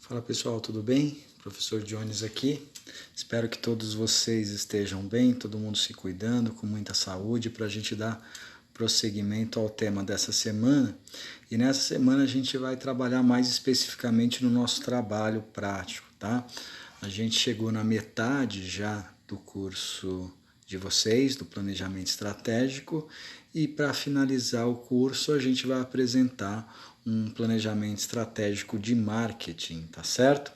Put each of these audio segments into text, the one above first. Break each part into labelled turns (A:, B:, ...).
A: Fala pessoal, tudo bem? Professor Jones aqui. Espero que todos vocês estejam bem, todo mundo se cuidando, com muita saúde, para a gente dar prosseguimento ao tema dessa semana. E nessa semana a gente vai trabalhar mais especificamente no nosso trabalho prático, tá? A gente chegou na metade já do curso de vocês, do planejamento estratégico, e para finalizar o curso a gente vai apresentar um planejamento estratégico de marketing, tá certo?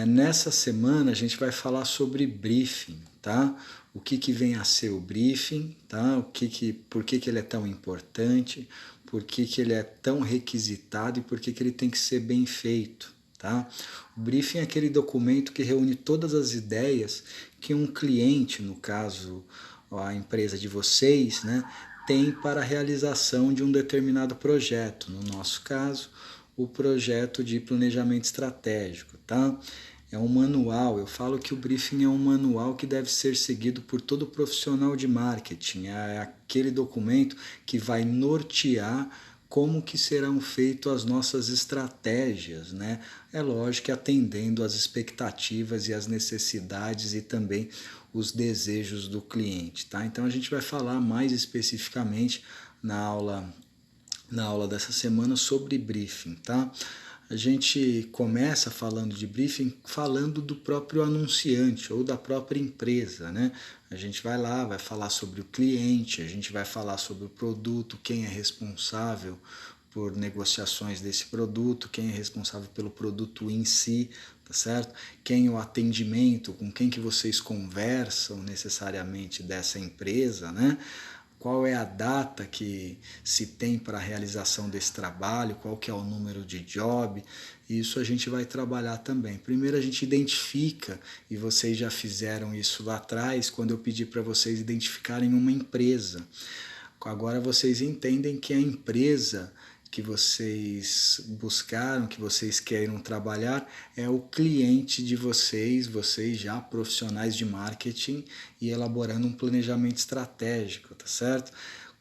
A: Nessa semana a gente vai falar sobre briefing, tá? O que vem a ser o briefing, tá? Por que ele é tão importante, por que ele é tão requisitado e por que ele tem que ser bem feito, tá? O briefing é aquele documento que reúne todas as ideias que um cliente, no caso a empresa de vocês, né, tem para a realização de um determinado projeto. No nosso caso, o projeto de planejamento estratégico, tá? É um manual, eu falo que o briefing é um manual que deve ser seguido por todo profissional de marketing. É aquele documento que vai nortear como que serão feitas as nossas estratégias, né? É lógico que atendendo às expectativas e às necessidades e também os desejos do cliente, tá? Então a gente vai falar mais especificamente na aula dessa semana sobre briefing, tá? A gente começa falando de briefing falando do próprio anunciante ou da própria empresa, né? A gente vai lá, vai falar sobre o cliente, a gente vai falar sobre o produto, quem é responsável por negociações desse produto, quem é responsável pelo produto em si, tá certo? Quem o atendimento, com quem que vocês conversam necessariamente dessa empresa, né? Qual é a data que se tem para a realização desse trabalho, qual que é o número de job, isso a gente vai trabalhar também. Primeiro a gente identifica, e vocês já fizeram isso lá atrás, quando eu pedi para vocês identificarem uma empresa. Agora vocês entendem que a empresa que vocês buscaram, que vocês queiram trabalhar, é o cliente de vocês já profissionais de marketing e elaborando um planejamento estratégico, tá certo?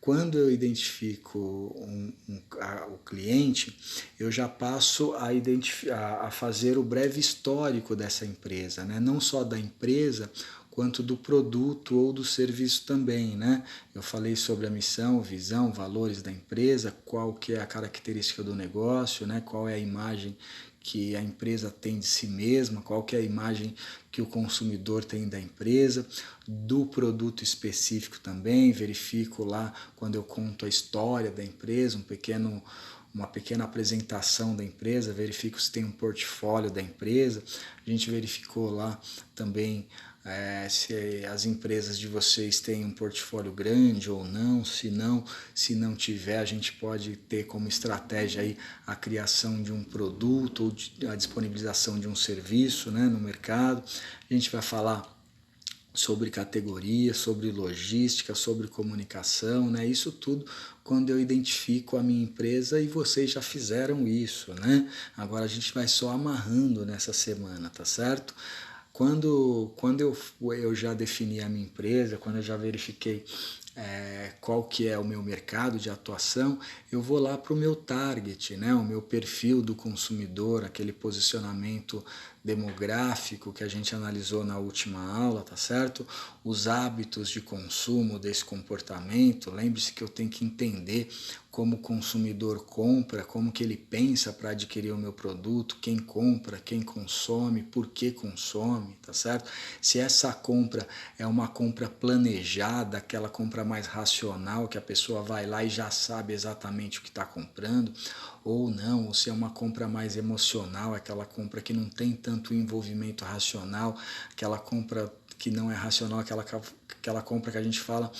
A: Quando eu identifico o cliente, eu já passo a fazer o breve histórico dessa empresa, né? Não só da empresa, quanto do produto ou do serviço também, né? Eu falei sobre a missão, visão, valores da empresa, qual que é a característica do negócio, né? Qual é a imagem que a empresa tem de si mesma, qual que é a imagem que o consumidor tem da empresa, do produto específico também, verifico lá quando eu conto a história da empresa, uma pequena apresentação da empresa, verifico se tem um portfólio da empresa, a gente verificou lá também se as empresas de vocês têm um portfólio grande ou não, se não tiver, a gente pode ter como estratégia aí a criação de um produto ou a disponibilização de um serviço, né, no mercado. A gente vai falar sobre categoria, sobre logística, sobre comunicação, né? Isso tudo quando eu identifico a minha empresa e vocês já fizeram isso, né? Agora a gente vai só amarrando nessa semana, tá certo? Quando eu já defini a minha empresa, quando eu já verifiquei qual que é o meu mercado de atuação, eu vou lá para o meu target, né? O meu perfil do consumidor, aquele posicionamento demográfico que a gente analisou na última aula, tá certo? Os hábitos de consumo desse comportamento, lembre-se que eu tenho que entender como o consumidor compra, como que ele pensa para adquirir o meu produto, quem compra, quem consome, por que consome, tá certo? Se essa compra é uma compra planejada, aquela compra mais racional, que a pessoa vai lá e já sabe exatamente o que está comprando, ou não, ou se é uma compra mais emocional, aquela compra que não tem tanto envolvimento racional, aquela compra que não é racional, aquela compra que a gente fala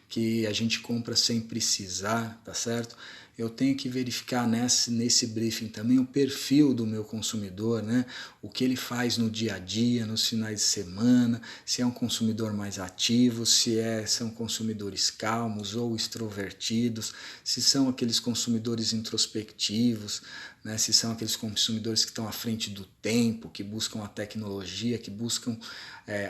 A: que a gente compra sem precisar, tá certo? Eu tenho que verificar nesse briefing também o perfil do meu consumidor, né? O que ele faz no dia a dia, nos finais de semana, se é um consumidor mais ativo, são consumidores calmos ou extrovertidos, se são aqueles consumidores introspectivos, né? Se são aqueles consumidores que estão à frente do tempo, que buscam a tecnologia, que buscam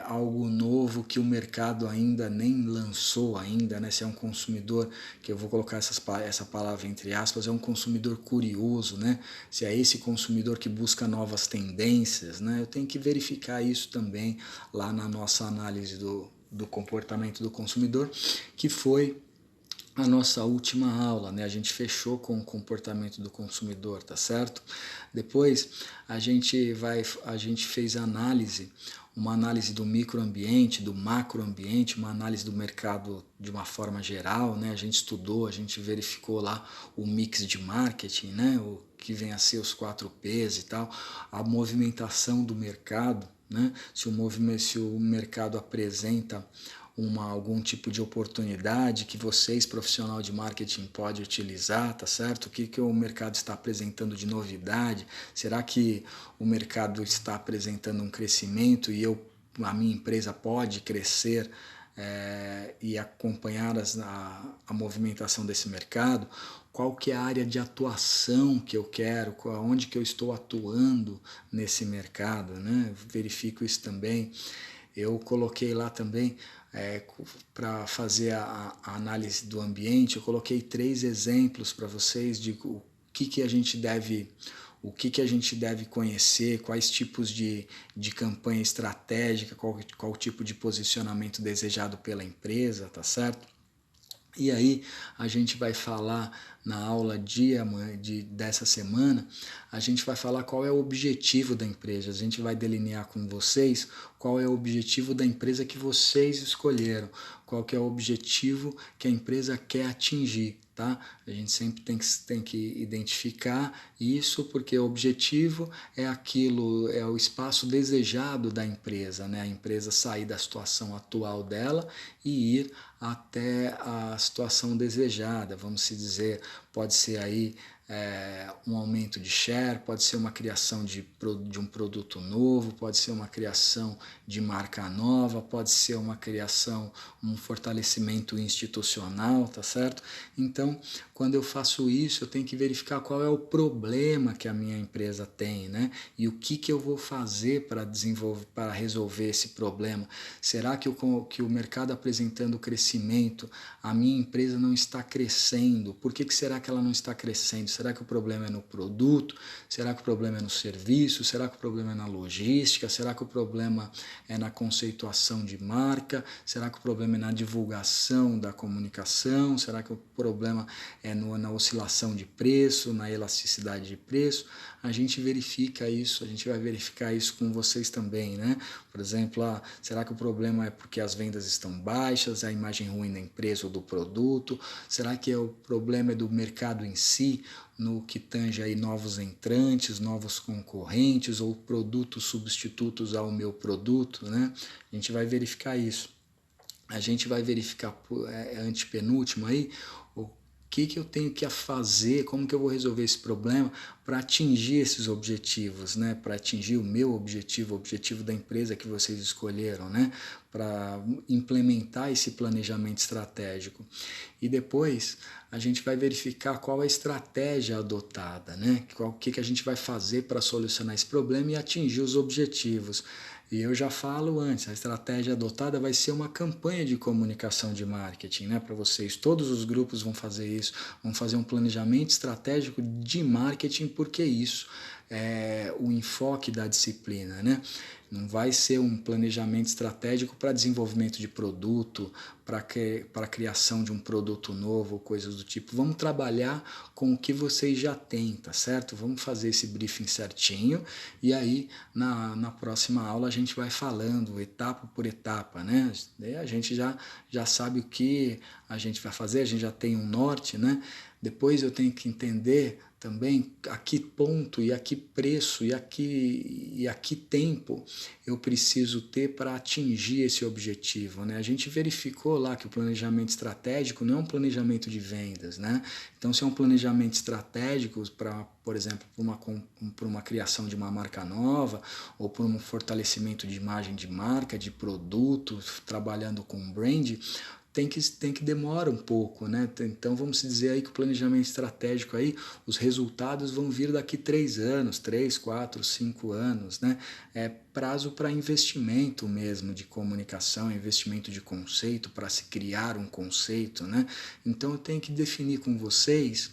A: algo novo que o mercado ainda nem lançou ainda, né? Se é um consumidor, que eu vou colocar essa palavra entre aspas, é um consumidor curioso, né? Se é esse consumidor que busca novas tendências, né? Eu tenho que verificar isso também lá na nossa análise do comportamento do consumidor, que foi a nossa última aula, né? A gente fechou com o comportamento do consumidor, tá certo? Depois a gente fez uma análise do microambiente, do macroambiente, uma análise do mercado de uma forma geral, né? A gente estudou, a gente verificou lá o mix de marketing, né? O que vem a ser os 4Ps e tal, a movimentação do mercado, né? Se o mercado apresenta algum tipo de oportunidade que vocês, profissional de marketing, pode utilizar, tá certo? O que o mercado está apresentando de novidade? Será que o mercado está apresentando um crescimento e a minha empresa pode crescer e acompanhar a movimentação desse mercado? Qual que é a área de atuação que eu quero, onde que eu estou atuando nesse mercado, né? Verifico isso também. Eu coloquei lá também, para fazer a análise do ambiente, eu coloquei 3 exemplos para vocês de o que a gente deve conhecer, quais tipos de campanha estratégica, qual tipo de posicionamento desejado pela empresa, tá certo? E aí a gente vai falar na aula dessa semana, a gente vai falar qual é o objetivo da empresa, a gente vai delinear com vocês qual é o objetivo da empresa que vocês escolheram, qual que é o objetivo que a empresa quer atingir, tá? A gente sempre tem que identificar isso, porque o objetivo é o espaço desejado da empresa, né? A empresa sair da situação atual dela e ir até a situação desejada, vamos se dizer, pode ser aí um aumento de share, pode ser uma criação de um produto novo, pode ser uma criação de marca nova, pode ser uma criação, um fortalecimento institucional, tá certo? Então, quando eu faço isso, eu tenho que verificar qual é o problema que a minha empresa tem, né? E o que eu vou fazer para resolver esse problema. Será que o mercado apresentando crescimento, a minha empresa não está crescendo? Por que será que ela não está crescendo? Será que o problema é no produto? Será que o problema é no serviço? Será que o problema é na logística? Será que o problema é na conceituação de marca? Será que o problema é na divulgação da comunicação? Será que o problema é na oscilação de preço, na elasticidade de preço? A gente verifica isso, a gente vai verificar isso com vocês também, né? Por exemplo, será que o problema é porque as vendas estão baixas, a imagem ruim da empresa ou do produto? Será que o problema é do mercado em si, no que tange aí novos entrantes, novos concorrentes ou produtos substitutos ao meu produto, né? A gente vai verificar isso. A gente vai verificar, antepenúltimo aí, o que eu tenho que fazer, como que eu vou resolver esse problema para atingir esses objetivos, né? Para atingir o meu objetivo, o objetivo da empresa que vocês escolheram, né? Para implementar esse planejamento estratégico. E depois a gente vai verificar qual é a estratégia adotada, né? O que a gente vai fazer para solucionar esse problema e atingir os objetivos. E eu já falo antes, a estratégia adotada vai ser uma campanha de comunicação de marketing, né, para vocês. Todos os grupos vão fazer isso, vão fazer um planejamento estratégico de marketing, porque isso é o enfoque da disciplina, né? Não vai ser um planejamento estratégico para desenvolvimento de produto, para a criação de um produto novo, coisas do tipo. Vamos trabalhar com o que vocês já têm, tá certo? Vamos fazer esse briefing certinho e aí na próxima aula a gente vai falando etapa por etapa, né? Daí a gente já sabe o que a gente vai fazer, a gente já tem um norte, né? Depois eu tenho que entender também a que ponto e a que preço e a que tempo eu preciso ter para atingir esse objetivo, né? A gente verificou lá que o planejamento estratégico não é um planejamento de vendas, né? Então, se é um planejamento estratégico para, por exemplo, para uma criação de uma marca nova ou para um fortalecimento de imagem de marca, de produto, trabalhando com brand, tem que demora um pouco, né? Então vamos dizer aí que o planejamento estratégico aí, os resultados vão vir daqui 3 anos, 3, 4, 5 anos, né? É prazo para investimento mesmo de comunicação, investimento de conceito, para se criar um conceito, né? Então eu tenho que definir com vocês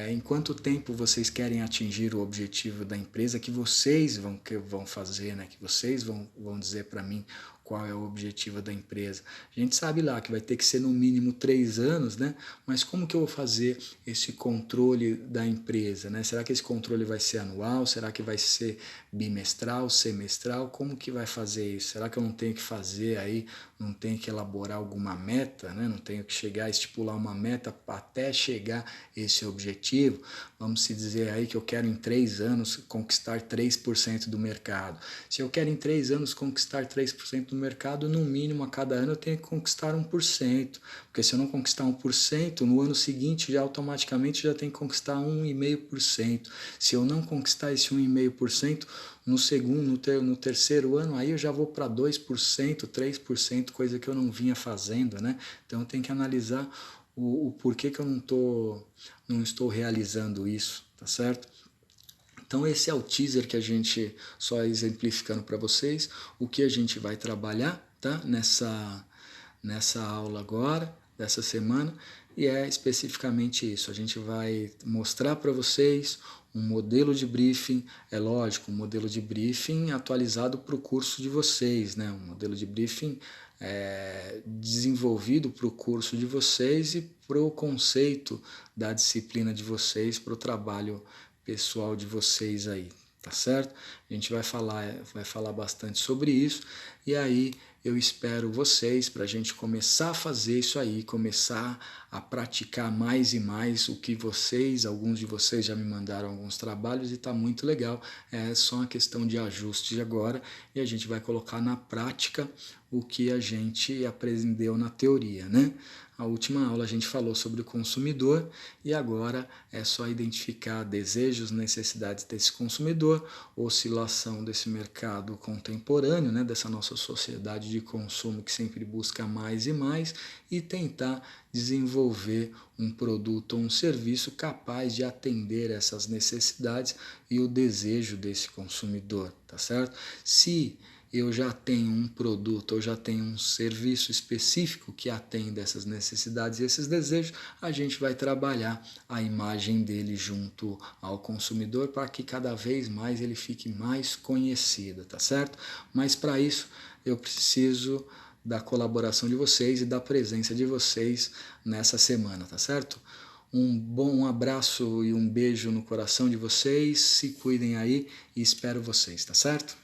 A: em quanto tempo vocês querem atingir o objetivo da empresa que vocês vão fazer, né? Que vocês vão dizer para mim qual é o objetivo da empresa. A gente sabe lá que vai ter que ser no mínimo 3 anos, né? Mas como que eu vou fazer esse controle da empresa, né? Será que esse controle vai ser anual? Será que vai ser bimestral, semestral? Como que vai fazer isso? Será que eu não tenho que fazer aí, não tenho que elaborar alguma meta, né? Não tenho que chegar a estipular uma meta até chegar esse objetivo? Vamos se dizer aí que eu quero em 3 anos conquistar 3% do mercado. Se eu quero em 3 anos conquistar 3% do mercado, no mínimo a cada ano eu tenho que conquistar 1%, porque se eu não conquistar 1%, no ano seguinte já automaticamente já tem que conquistar 1,5%. Se eu não conquistar esse 1,5%, no segundo, no terceiro ano, aí eu já vou para 2%, 3%, coisa que eu não vinha fazendo, né? Então eu tenho que analisar o porquê que eu não estou realizando isso, tá certo? Então esse é o teaser que a gente, só exemplificando para vocês, o que a gente vai trabalhar, tá? Nessa aula agora, dessa semana, e é especificamente isso. A gente vai mostrar para vocês um modelo de briefing, é lógico, um modelo de briefing atualizado para o curso de vocês, né? Um modelo de briefing desenvolvido para o curso de vocês e para o conceito da disciplina de vocês, para o trabalho pessoal de vocês aí, tá certo? A gente vai falar bastante sobre isso, e aí eu espero vocês para a gente começar a fazer isso aí, começar a praticar mais e mais o que vocês, alguns de vocês já me mandaram alguns trabalhos e está muito legal, é só uma questão de ajuste agora, e a gente vai colocar na prática o que a gente aprendeu na teoria, né? A última aula a gente falou sobre o consumidor e agora é só identificar desejos, necessidades desse consumidor, oscilação desse mercado contemporâneo, né, dessa nossa sociedade de consumo que sempre busca mais e mais, e tentar desenvolver um produto ou um serviço capaz de atender essas necessidades e o desejo desse consumidor, tá certo? Se eu já tenho um produto, eu já tenho um serviço específico que atende essas necessidades e esses desejos, a gente vai trabalhar a imagem dele junto ao consumidor para que cada vez mais ele fique mais conhecido, tá certo? Mas para isso eu preciso da colaboração de vocês e da presença de vocês nessa semana, tá certo? Um abraço e um beijo no coração de vocês, se cuidem aí e espero vocês, tá certo?